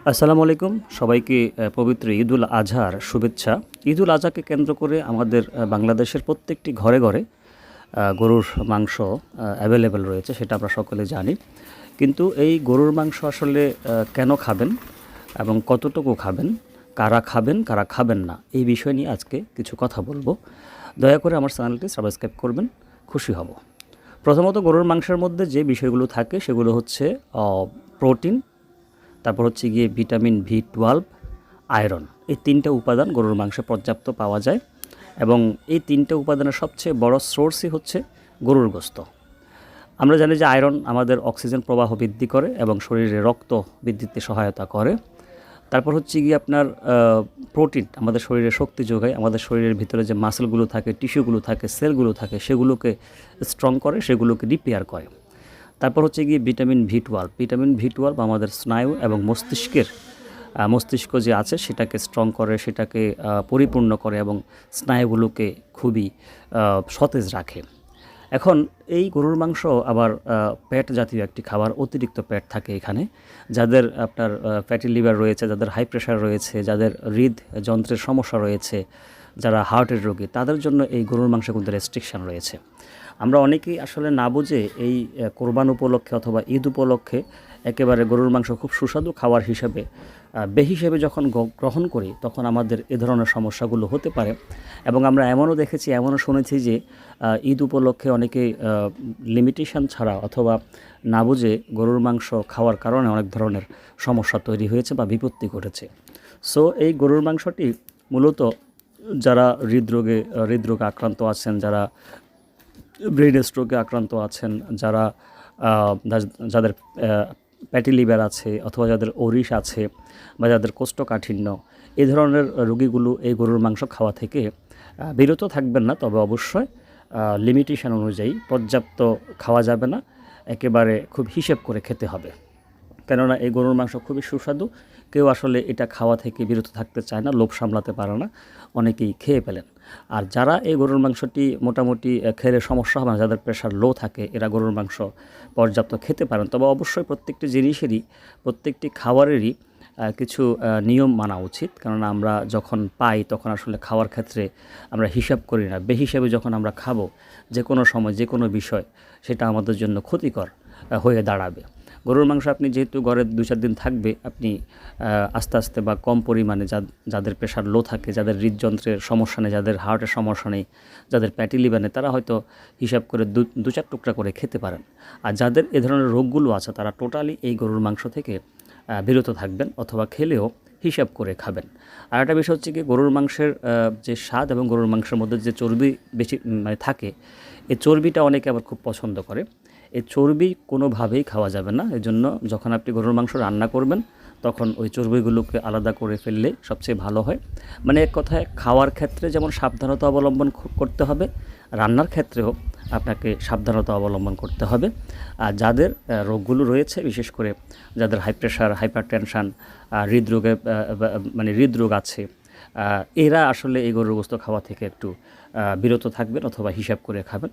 আসসালামু আলাইকুম সবাইকে পবিত্র ঈদুল আজহার শুভেচ্ছা। ঈদুল আজহাকে কেন্দ্র করে আমাদের বাংলাদেশের প্রত্যেকটি ঘরে ঘরে গরুর মাংস অ্যাভেলেবেল রয়েছে, সেটা আমরা সকলে জানি। কিন্তু এই গরুর মাংস আসলে কেন খাবেন এবং কতটুকু খাবেন, কারা খাবেন কারা খাবেন না, এই বিষয় নিয়ে আজকে কিছু কথা বলবো। দয়া করে আমার চ্যানেলটি সাবস্ক্রাইব করবেন, খুশি হব। প্রথমত, গরুর মাংসের মধ্যে যে বিষয়গুলো থাকে সেগুলো হচ্ছে প্রোটিন, তারপর হচ্ছে গিয়ে ভিটামিন B12, আয়রন। এই তিনটা উপাদান গরুর মাংসে পর্যাপ্ত পাওয়া যায় এবং এই তিনটা উপাদানের সবচেয়ে বড় সোর্সই হচ্ছে গরুর গোস্ত। আমরা জানি যে আয়রন আমাদের অক্সিজেন প্রবাহ বৃদ্ধি করে এবং শরীরে রক্ত বৃদ্ধিতে সহায়তা করে। তারপর হচ্ছে গিয়ে আপনার প্রোটিন আমাদের শরীরে শক্তি যোগায়, আমাদের শরীরের ভিতরে যে মাসেলগুলো থাকে, টিস্যুগুলো থাকে, সেলগুলো থাকে, সেগুলোকে স্ট্রং করে, সেগুলোকে রিপেয়ার করে। তারপর হচ্ছে গিয়ে ভিটামিন B12 আমাদের স্নায়ু এবং মস্তিষ্ক যে আছে সেটাকে স্ট্রং করে, সেটাকে পরিপূর্ণ করে এবং স্নায়ুগুলোকে খুবই সতেজ রাখে। এখন এই গরুর মাংস আবার প্যাট জাতীয় একটি খাবার, অতিরিক্ত প্যাট থাকে এখানে। যাদের আপনার ফ্যাটি লিভার রয়েছে, যাদের হাই প্রেশার রয়েছে, যাদের হৃদযন্ত্রের সমস্যা রয়েছে, যারা হার্টের রোগী, তাদের জন্য এই গরুর মাংসে কিন্তু রেস্ট্রিকশান রয়েছে। আমরা অনেকেই আসলে না বুঝে এই কোরবান উপলক্ষে অথবা ঈদ উপলক্ষে একেবারে গরুর মাংস খুব সুস্বাদু খাবার হিসেবে হিসেবে যখন গ্রহণ করি, তখন আমাদের এ ধরনের সমস্যাগুলো হতে পারে। এবং আমরা এমনও দেখেছি, এমনও শুনেছি যে ঈদ উপলক্ষে অনেকে লিমিটেশন ছাড়া অথবা না বুঝে গরুর মাংস খাওয়ার কারণে অনেক ধরনের সমস্যা তৈরি হয়েছে বা বিপত্তি ঘটেছে। সো এই গরুর মাংসটি মূলত যারা হৃদরোগে আক্রান্ত আছেন, যারা ব্রেন স্ট্রোকে আক্রান্ত আছেন, যারা যাদের প্যাটি লিভার আছে অথবা যাদের ওরিশ আছে বা যাদের কোষ্ঠকাঠিন্য, এই ধরনের রোগীগুলো এই গরুর মাংস খাওয়া থেকে বিরত থাকবেন না। তবে অবশ্যই লিমিটেশন অনুযায়ী পর্যাপ্ত খাওয়া যাবে না, একেবারে খুব হিসেব করে খেতে হবে। কেননা এই গরুর মাংস খুবই সুস্বাদু, কেউ আসলে এটা খাওয়া থেকে বিরত থাকতে চায় না, লোভ সামলাতে পারে না, অনেকেই খেয়ে ফেলেন। আর যারা এই গরুর মাংসটি মোটামুটি খেলে সমস্যা হবে না, যাদের প্রেশার লো থাকে, এরা গরুর মাংস পর্যাপ্ত খেতে পারেন। তবে অবশ্যই প্রত্যেকটি জিনিসেরই, প্রত্যেকটি খাবারেরই কিছু নিয়ম মানা উচিত। কেননা আমরা যখন পাই তখন আসলে খাওয়ার ক্ষেত্রে আমরা হিসাব করি না। বেহিসাবে যখন আমরা খাবো যে কোনো সময় যে কোনো বিষয়, সেটা আমাদের জন্য ক্ষতিকর হয়ে দাঁড়াবে। গরুর মাংস আপনি যেহেতু ঘরে 2-4 দিন থাকবে, আপনি আস্তে আস্তে বা কম পরিমাণে যাদের প্রেশার লো থাকে, যাদের হৃদযন্ত্রের সমস্যা নেই, যাদের হার্টের সমস্যা নেই, যাদের প্যাটি লিভার নেই, তারা হয়তো হিসাব করে 2-4 টুকরা করে খেতে পারেন। আর যাদের এ ধরনের রোগগুলো আছে, তারা টোটালি এই গরুর মাংস থেকে বিরত থাকবেন অথবা খেলেও হিসাব করে খাবেন। আর একটা বিষয় হচ্ছে কি, গরুর মাংসের যে স্বাদ এবং গরুর মাংসের মধ্যে যে চর্বি বেশি মানে থাকে, এই চর্বিটা অনেকে আবার খুব পছন্দ করে। এই চর্বি কোনোভাবেই খাওয়া যাবে না। এজন্য যখন আপনি গরুর মাংস রান্না করবেন, তখন ওই চর্বিগুলোকে আলাদা করে ফেললে সবচেয়ে ভালো হয়। মানে এক কথায় খাওয়ার ক্ষেত্রে যেমন সাবধানতা অবলম্বন করতে হবে, রান্নার ক্ষেত্রেও আপনাকে সাবধানতা অবলম্বন করতে হবে। আর যাদের রোগগুলো রয়েছে, বিশেষ করে যাদের হাই প্রেশার, হাইপার টেনশান, হৃদরোগ আছে, এরা আসলে এই গরুর গোস্ত খাওয়া থেকে একটু বিরত থাকবেন অথবা হিসাব করে খাবেন।